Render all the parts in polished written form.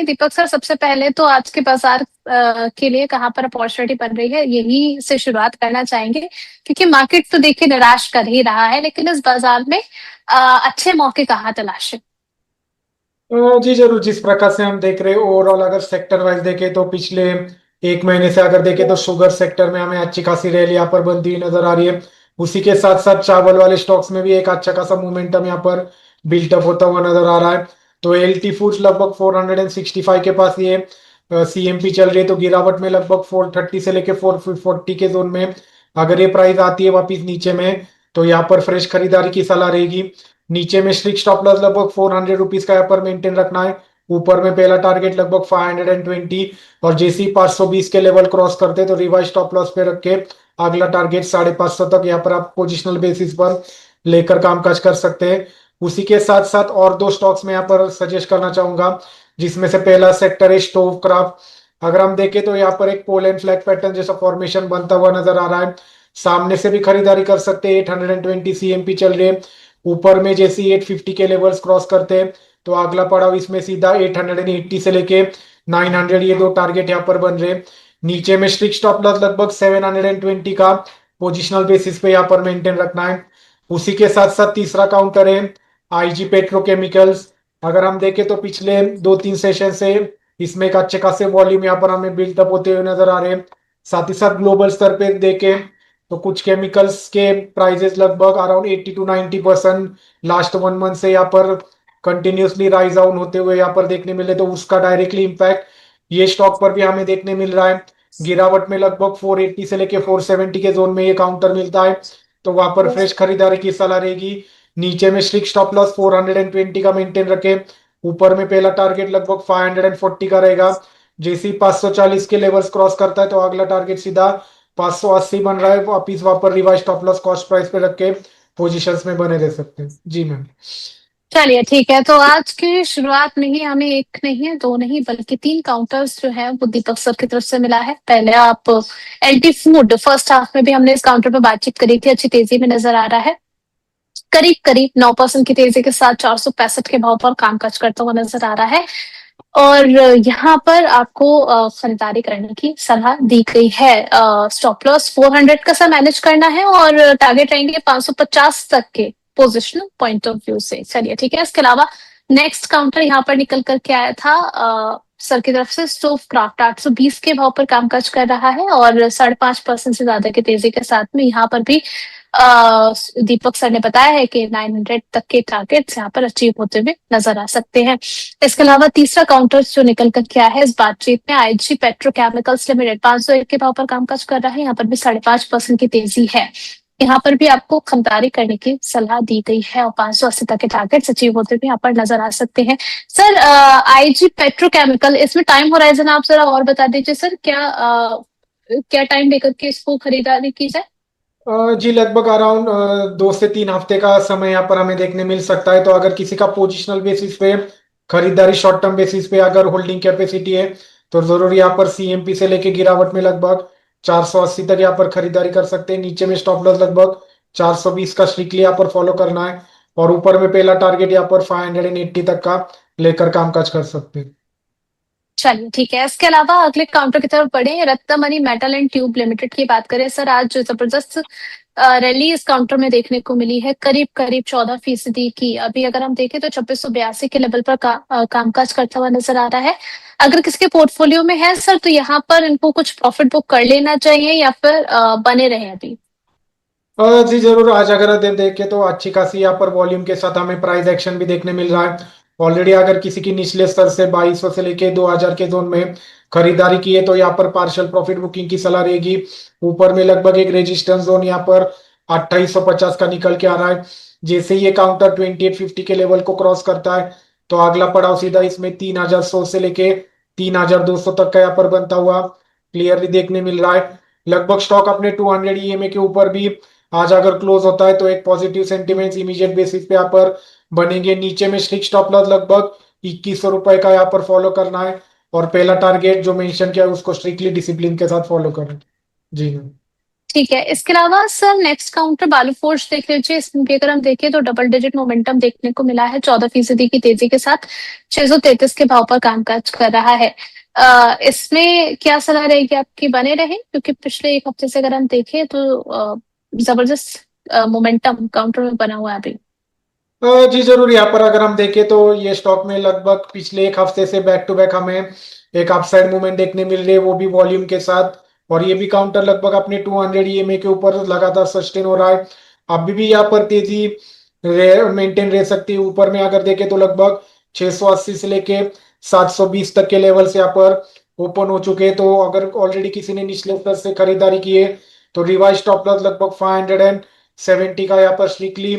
दीपक sir, सबसे पहले तो आज के बाजार के लिए कहाँ पर अपॉर्चुनिटी बन रही है, यही से शुरुआत करना चाहेंगे। क्योंकि मार्केट तो देखिए निराश कर ही रहा है, लेकिन इस बाजार में अच्छे मौके कहाँ तलाशे। जी जरूर। जिस प्रकार से हम देख रहे हैं ओवरऑल, अगर सेक्टर वाइज देखें तो पिछले एक महीने से अगर देखें तो शुगर सेक्टर में हमें अच्छी खासी रैली यहाँ पर बनती हुई नजर आ रही है। उसी के साथ साथ चावल वाले स्टॉक्स में भी एक अच्छा खासा मोमेंटम यहाँ पर बिल्टअप होता हुआ नजर आ रहा है। तो एलटी फूड्स लगभग 465 के पास ये सीएमपी चल रही है, तो गिरावट में लगभग 430 से लेके 440 के जोन में अगर ये प्राइस आती है वापिस नीचे में, तो यहाँ पर फ्रेश खरीदारी की सलाह रहेगी। नीचे में स्ट्रिक्ट स्टॉप लॉस लगभग 400 रुपीज का यहाँ पर मेंटेन रखना है। ऊपर में पहला टारगेट लगभग 520, और जैसे ही 520 के लेवल क्रॉस करते तो रिवाइज स्टॉप लॉस पे रख के अगला टारगेट 550 तक यहाँ पर आप पोजिशनल बेसिस पर लेकर कामकाज कर सकते हैं। उसी के साथ साथ और दो स्टॉक्स में यहाँ पर सजेस्ट करना चाहूंगा, जिसमें से पहला सेक्टर है स्टोव क्राफ्ट। अगर हम देखें तो यहाँ पर एक पोल एंड फ्लैग पैटर्न जैसा फॉर्मेशन बनता हुआ नजर आ रहा है। सामने से भी खरीदारी कर सकते हैं, 820 सीएमपी चल रही है। ऊपर में जैसे 850 के लेवल्स क्रॉस करते हैं तो अगला पड़ाव इसमें सीधा 880 से लेके 900, ये दो टारगेट यहाँ पर बन रहे हैं। नीचे में स्ट्रिक्ट स्टॉप लॉस लगभग 720 का पोजिशनल बेसिस पे यहाँ पर मेंटेन रखना है। उसी के साथ साथ तीसरा काउंटर है आईजी पेट्रोकेमिकल्स। अगर हम देखें तो पिछले 2-3 सेशन से इसमें एक अच्छे खासे वॉल्यूम यहाँ पर हमें बिल्टअप होते हुए नजर आ रहे हैं। साथ ही साथ ग्लोबल स्तर पे देखें तो कुछ केमिकल्स के प्राइजेस लगभग अराउंड 80 to 90% लास्ट 1 मंथ से यहाँ पर कंटिन्यूसली राइज डाउन होते हुए यहाँ पर देखने मिले, तो उसका डायरेक्टली इम्पैक्ट ये स्टॉक पर भी हमें देखने मिल रहा है। गिरावट में लगभग 480 से लेके 470 के जोन में ये काउंटर मिलता है, तो वहां पर फ्रेश खरीदारी की सलाह रहेगी। नीचे में स्ट्रिक्ट स्टॉप लॉस 420 का मेंटेन रखे। ऊपर में पहला टारगेट लगभग 540 का रहेगा। जैसे ही 540 के लेवल्स क्रॉस करता है तो अगला टारगेट सीधा 580 बन रहा है। वापिस वहां पर revise stop loss cost price पे रख के पोजिशंस में बने रह सकते हैं। जी मैम। चलिए ठीक है, तो आज की शुरुआत में ही हमें एक नहीं है, दो नहीं, बल्कि तीन काउंटर्स जो है वो दीपक सर की तरफ से मिला है। पहले आप एलटी फूड, फर्स्ट हाफ में भी हमने इस काउंटर पे बातचीत करी थी, अच्छी तेजी में नजर आ रहा है। करीब करीब 9% की तेजी के साथ 465 के भाव पर कामकाज करता हुआ नजर आ रहा है। और यहाँ पर आपको खरीदारी करने की सलाह दी गई है। स्टॉप लॉस 400 का सा मैनेज करना है और टारगेट रहेंगे 550 तक के पोजिशनल पॉइंट ऑफ व्यू से। चलिए ठीक है, इसके अलावा नेक्स्ट काउंटर यहाँ पर निकल करके आया था सर की तरफ से स्टोव क्राफ्ट 820 के भाव पर कामकाज कर रहा है और 5.5% से ज्यादा की तेजी के साथ में यहाँ पर भी दीपक सर ने बताया है कि 900 तक के टारगेट्स यहाँ पर अचीव होते हुए नजर आ सकते हैं। इसके अलावा तीसरा काउंटर जो निकल कर क्या है इस बातचीत में, आईजी पेट्रोकेमिकल्स लिमिटेड 501 के भाव पर कामकाज कर रहा है। यहाँ पर भी 5.5% की तेजी है। यहाँ पर भी आपको खरीदारी करने की सलाह दी गई है और 580 तक के टारगेट्स अचीव होते हुए यहाँ पर नजर आ सकते हैं। सर, आईजी पेट्रोकेमिकल, इसमें टाइम होराइजन आप जरा और बता दीजिए सर, क्या टाइम लेकर के इसको खरीदारी की जाए। जी लगभग अराउंड 2 से 3 हफ्ते का समय यहाँ पर हमें देखने मिल सकता है। तो अगर किसी का पोजिशनल बेसिस पे खरीदारी, शॉर्ट टर्म बेसिस पे अगर होल्डिंग कैपेसिटी है, तो जरूर यहाँ पर सीएमपी से लेके गिरावट में लगभग 480 तक यहाँ पर खरीदारी कर सकते हैं। नीचे में स्टॉप लॉस लगभग 420 का स्ट्रिक्टली यहाँ पर फॉलो करना है, और ऊपर में पहला टारगेट यहाँ पर 580 तक का लेकर कामकाज कर सकते हैं। चलिए ठीक है, इसके अलावा अगले काउंटर की तरफ बढ़े, Ratnamani metal and tube limited की बात करें सर, आज जो जबरदस्त रैली इस काउंटर में देखने को मिली है, करीब करीब 14% की। अभी अगर हम देखें तो 2682 के लेवल पर कामकाज करता हुआ नजर आ रहा है। अगर किसी के पोर्टफोलियो में है सर, तो यहाँ पर इनको कुछ प्रॉफिट बुक कर लेना चाहिए या फिर बने रहे अभी। जी जरूर। आज अगर देखें तो अच्छी खासी यहाँ पर वॉल्यूम के साथ हमें प्राइस एक्शन भी देखने मिल रहा है। ऑलरेडी अगर किसी की निचले स्तर से 2200 से लेके 2000 के जोन में खरीदारी की है तो यहाँ पर पार्शियल प्रॉफिट बुकिंग की सलाह रहेगी। ऊपर में लगभग एक रेजिस्टेंस जोन यहाँ पर 2850 का निकल के आ रहा है। जैसे ही ये काउंटर 2850 के लेवल को क्रॉस करता है तो अगला पड़ाव सीधा इसमें 3100 से लेके 3200 तक का यहाँ पर बनता हुआ क्लियरली देखने मिल रहा है। लगभग स्टॉक अपने 200 ईएमए के ऊपर भी आज अगर क्लोज होता है तो एक पॉजिटिव सेंटीमेंट्स इमीडिएट बेसिस पे यहाँ पर बनेंगे। नीचे में स्ट्रिक्ट स्टॉप लॉस लगभग 2100 रुपए का यहाँ पर फॉलो करना है, और पहला टारगेट जो मेंशन किया है उसको स्ट्रिक्टली डिसिप्लिन के साथ फॉलो करना है। जी मैम। ठीक है, इसके अलावा सर नेक्स्ट काउंटर बालू फोर्ज देख लीजिए। इसमें भी अगर हम देखें तो डबल डिजिट मोमेंटम देखने को मिला है, 14% की तेजी के साथ 633 के भाव पर कामकाज कर रहा है। इसमें क्या सलाह रहेगी आपकी, बने रहे? क्योंकि पिछले एक हफ्ते से अगर हम देखें तो जबरदस्त मोमेंटम काउंटर में बना हुआ है अभी। जी जरूर, यहाँ पर अगर हम देखें तो ये स्टॉक में लगभग पिछले एक हफ्ते से बैक टू बैक हमें एक अपसाइड मूवमेंट देखने मिल रही है, वो भी वॉल्यूम के साथ। और ये भी काउंटर लगभग अपने 200 ईएमए के ऊपर लगातार सस्टेन हो रहा है। अभी भी यहाँ पर तेजी मेंटेन रह सकती है। ऊपर में अगर देखें तो लगभग 680 से लेके 720 तक के लेवल से यहाँ पर ओपन हो चुके हैं। तो अगर ऑलरेडी किसी ने निचले स्तर से खरीदारी की है तो रिवाइज स्टॉप लॉस लगभग 570 का यहाँ पर स्ट्रिक्टली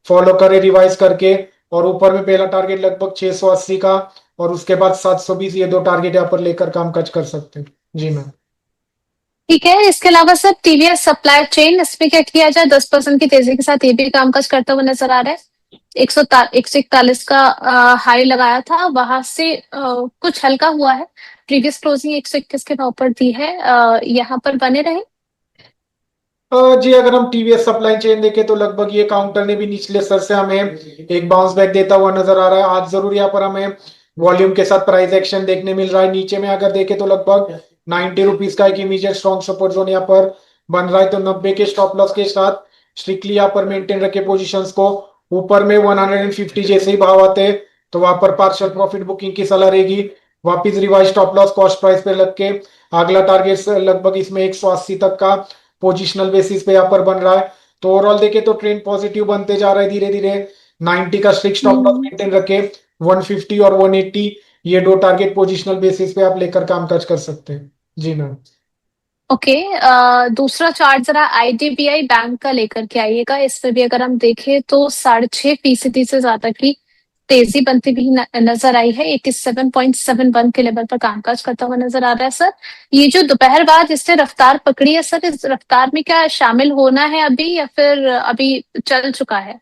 फॉलो करे रिवाइज करके। और ऊपर में पहला टारगेट लगभग 680 का और उसके बाद 720, ये दो टारगेट यहाँ पर लेकर कामकाज कर सकते हैं। जी मैम। ठीक है, इसके अलावा सर टीवीएस सप्लाई चेन, इसमें क्या किया जाए? 10% की तेजी के साथ ये भी कामकाज करता हुआ नजर आ रहा है। 141 का हाई लगाया था, वहां से कुछ हल्का हुआ है। प्रीवियस क्लोजिंग 121 के भाव पर दी है। यहाँ पर बने रहे। जी अगर हम टीवीएस सप्लाई चेन देखें तो लगभग ये काउंटर ने भी निचले स्तर से हमें एक बाउंस बैक देता हुआ नजर आ रहा है। आज जरूर यहाँ पर हमें वॉल्यूम के साथ प्राइस एक्शन देखने मिल रहा है। नीचे में अगर देखें तो लगभग 90 रुपीज का एक इमीडिएट स्ट्रॉन्ग सपोर्ट जोन यहाँ पर बन रहा है। तो 90 के स्टॉप लॉस के साथ स्ट्रिक्टली यहाँ पर मेंटेन रखे पोजिशन को। ऊपर में 150 जैसे ही भाव आते हैं तो वहां पर पार्शियल प्रॉफिट बुकिंग की सलाह रहेगी। वापिस revise stop loss cost price पे लग के अगला टारगेट लगभग इसमें 180 तक का पोजिशनल बेसिस पे यहाँ पर बन रहा है। तो ओवरऑल देखे तो ट्रेंड पॉजिटिव बनते जा रहा है धीरे धीरे। 90 का स्ट्रिक्ट स्टॉप लॉस मेंटेन रखे। 150 और 180 ये दो टारगेट पोजिशनल बेसिस पे आप लेकर कामकाज कर सकते हैं। जी मैम। ओके, दूसरा चार्ट जरा आईडीबीआई बैंक का लेकर के आइएगा। इस पे भी अगर हम देखें तो 6.5% से ज्यादा की तेजी बनती भी नजर आई है। 87.71 के लेवल पर कामकाज करता हुआ नजर आ रहा है सर। ये जो दोपहर बाद इसने रफ्तार पकड़ी है सर, इस रफ्तार में क्या शामिल होना है अभी, या फिर अभी चल चुका है?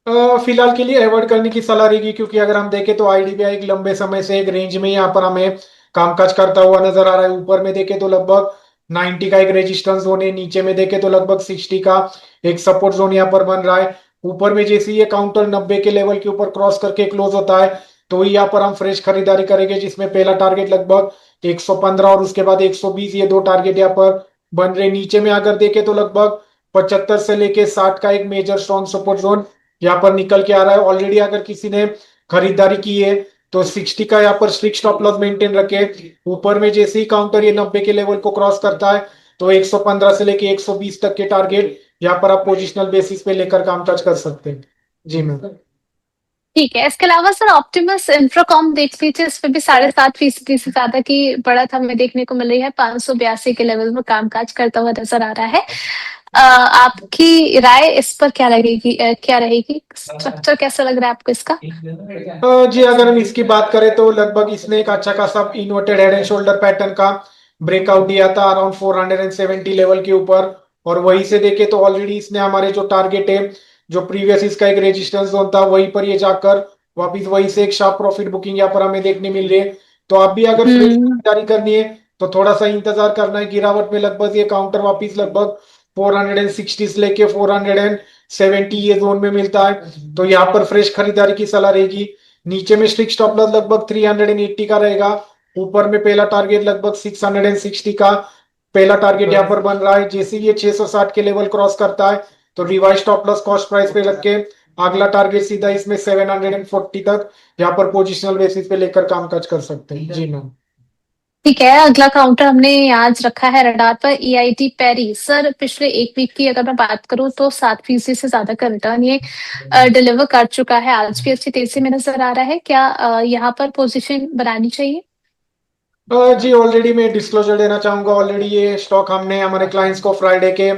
फिलहाल के लिए अवॉइड करने की सलाह रहेगी, क्योंकि अगर हम देखें तो आईडीबीआई एक लंबे समय से एक रेंज में यहाँ पर हमें कामकाज करता हुआ नजर आ रहा है। ऊपर में देखें तो लगभग 90 का एक रेजिस्टेंस जोन है, नीचे में देखें तो लगभग 60 का एक सपोर्ट जोन यहाँ पर बन रहा है। ऊपर में जैसे ये काउंटर 90 के लेवल के ऊपर क्रॉस करके क्लोज होता है तो यहाँ पर हम फ्रेश खरीदारी करेंगे, जिसमें पहला टारगेट लगभग 115 और उसके बाद 120, ये दो टारगेट यहाँ पर बन रहे। नीचे में अगर देखें तो लगभग 75 से लेके 60 का एक मेजर स्ट्रॉन्ग सपोर्ट जोन यहाँ पर निकल के आ रहा है। ऑलरेडी अगर किसी ने खरीदारी की है तो 60 का यहाँ पर स्ट्रिक्ट स्टॉप लॉस मेंटेन रखे। ऊपर में जैसे ही काउंटर ये 90 के लेवल को क्रॉस करता है तो 115 से लेके 120 तक के टारगेट यहाँ पर आप पोजिशनल बेसिस पे लेकर कामकाज कर सकते हैं। जी मैम। ठीक है, इसके अलावा सर ऑप्टिमस इंफ्राकॉम देख लीजिए। इस पे भी 7.5% से ज्यादा की बढ़त हमें देखने को मिल रही है। 582 के लेवल पर कामकाज करता हुआ नजर आ रहा है। आपकी राय इस पर क्या लगेगी, क्या रहेगी? स्ट्रक्चर कैसा लग रहा है आपको इसका? जी अगर हम इसकी बात करें तो लगभग इसने एक अच्छा खासा inverted head and shoulder pattern का ब्रेकआउट दिया था अराउंड 470 लेवल के ऊपर। और वहीं से देखे तो ऑलरेडी इसने हमारे जो टारगेट है, जो प्रीवियस इसका एक रेजिस्टेंस जोन था, वहीं पर ये जाकर वापिस वहीं से एक शार्प प्रॉफिट बुकिंग यहाँ पर हमें देखने मिल रही है। तो आप भी अगर फ्रेश खरीदारी करनी है तो थोड़ा सा इंतजार करना है। गिरावट में लगभग ये काउंटर वापिस लगभग 460 से लेके 470 ये जोन में मिलता है। तो यहाँ पर फ्रेश खरीदारी की सलाह रहेगी। नीचे में स्ट्रिक्ट स्टॉप लॉस लगभग 380 का रहेगा। ऊपर में पहला टारगेट लगभग 660 का पहला टारगेट यहाँ पर बन रहा है। जैसे ये 660 के लेवल क्रॉस करता है तो revise stop loss cost price पे लग के अगला टारगेट सीधा इसमें 740 तक यहाँ पर पोजिशनल बेसिस पे लेकर कामकाज कर सकते हैं। जी मैम। ठीक है, अगला काउंटर हमने आज रखा है रडार पर ईआईटी पैरी। सर पिछले एक वीक की अगर मैं बात करूं तो 7% से ज्यादा का रिटर्न ये डिलीवर कर चुका है। आज भी अच्छी तेजी में नजर आ रहा है। क्या यहाँ पर पोजीशन बनानी चाहिए? जी ऑलरेडी मैं डिस्क्लोजर देना चाहूंगा। ऑलरेडी ये स्टॉक हमने हमारे क्लाइंट्स को फ्राइडे के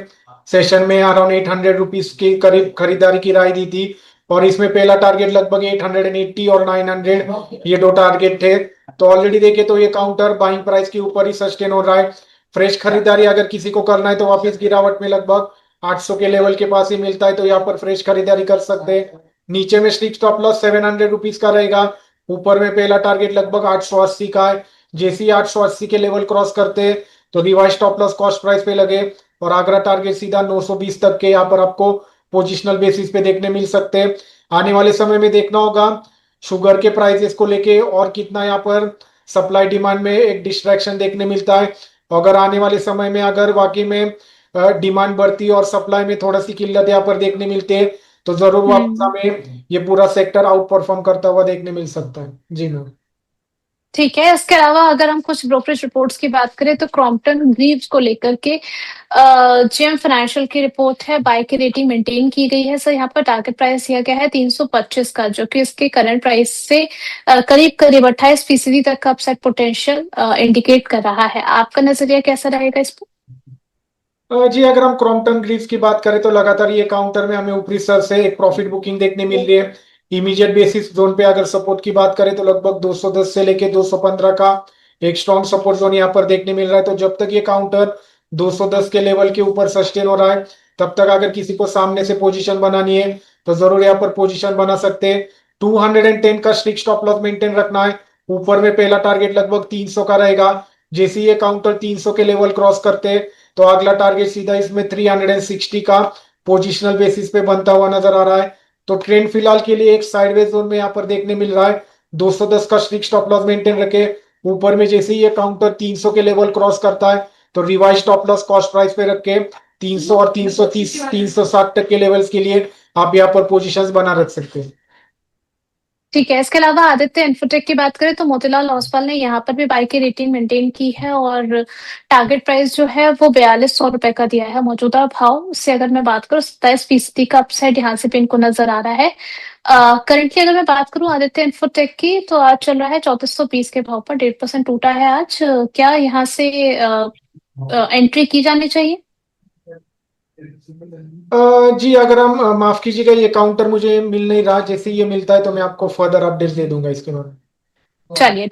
सेशन में अराउंड 800 रुपीज की करीब खरीदारी की राय दी थी। और इसमें पहला टारगेट लगभग 880 और 900 ये दो टारगेट थे। तो ऑलरेडी देखे तो ये काउंटर बाइंग प्राइस के ऊपर ही सस्टेन हो रहा है। फ्रेश खरीदारी अगर किसी को करना है तो वापस गिरावट में लगभग 800 के लेवल के पास ही मिलता है, तो यहाँ पर फ्रेश खरीदारी कर सकते हैं। नीचे में स्ट्रिक्ट स्टॉप लॉस 700 रुपीज का रहेगा। ऊपर में पहला टारगेट लगभग 880 का है। जैसे ही 880 के लेवल क्रॉस करते हैं तो revise stop loss cost price पे लगे और आगरा टारगेट सीधा 920 तक के यहाँ पर आपको पोजिशनल बेसिस पे देखने मिल सकते हैं। आने वाले समय में देखना होगा शुगर के प्राइसेस को लेके और कितना यहाँ पर सप्लाई डिमांड में एक डिस्ट्रैक्शन देखने मिलता है। अगर आने वाले समय में अगर वाकई में डिमांड बढ़ती है और सप्लाई में थोड़ा सी किल्लत यहाँ पर देखने मिलती है तो जरूर वापस हम्म। हमें ये पूरा सेक्टर आउट परफॉर्म करता हुआ देखने मिल सकता है। जी मैम। ठीक है, इसके अलावा अगर हम कुछ ब्रोकरेज रिपोर्ट्स की बात करें तो क्रॉम्पटन ग्रीव्स को लेकर के जेम फाइनेंशियल की रिपोर्ट है, बाय की रेटिंग मेंटेन की गई है। सर यहाँ पर टारगेट प्राइस दिया गया है 325 का, जो कि इसके करंट प्राइस से करीब करीब 28% तक का अपसाइड पोटेंशियल इंडिकेट कर रहा है। आपका नजरिया कैसा रहेगा इस पर? जी अगर हम क्रॉम्पटन ग्रीव्स की बात करें तो लगातार ये काउंटर में हमें ऊपरी स्तर से एक प्रॉफिट बुकिंग देखने मिल रही है। इमीडिएट बेसिस जोन पे अगर सपोर्ट की बात करें तो लगभग 210 से लेके 215 का एक स्ट्रॉन्ग सपोर्ट जोन यहाँ पर देखने मिल रहा है। तो जब तक ये काउंटर 210 के लेवल के ऊपर सस्टेन हो रहा है तब तक अगर किसी को सामने से पोजीशन बनानी है तो जरूर यहाँ पर पोजीशन बना सकते हैं। 210 का स्ट्रिक्ट स्टॉप लॉस मेंटेन रखना है। ऊपर में पहला टारगेट लगभग 300 का रहेगा। जैसे ये काउंटर 300 के लेवल क्रॉस करते हैं तो अगला टारगेट सीधा इसमें 360 का पोजिशनल बेसिस पे बनता हुआ नजर आ रहा है। तो ट्रेंड फिलहाल के लिए एक साइडवेज जोन में यहाँ पर देखने मिल रहा है। 210 का स्ट्रिक्ट स्टॉप लॉस मेंटेन रखे। ऊपर में जैसे ही ये काउंटर 300 के लेवल क्रॉस करता है तो revise stop loss cost price पे रख के 300 और 330 360 तक के लेवल्स के लिए आप यहाँ पर पोजिशन बना रख सकते हैं। ठीक है, इसके अलावा आदित्य इन्फोटेक की बात करें तो मोतीलाल ओसवाल ने यहाँ पर भी बाय की रेटिंग मेंटेन की है और टारगेट प्राइस जो है वो 4200 रुपए का दिया है। मौजूदा भाव से अगर मैं बात करूँ 27% का अपसाइड यहाँ से पिन को नजर आ रहा है। करंटली अगर मैं बात करूँ आदित्य इन्फोटेक की तो आज चल रहा है 3420 के भाव पर, 1.5% टूटा है आज। क्या यहाँ से एंट्री की जानी चाहिए? जी अगर हम माफ कीजिएगा ये काउंटर मुझे मिल नहीं रहा। जैसे ये मिलता है तो मैं आपको फर्दर अपडेट दे दूंगा इसके बारे में। चलिए।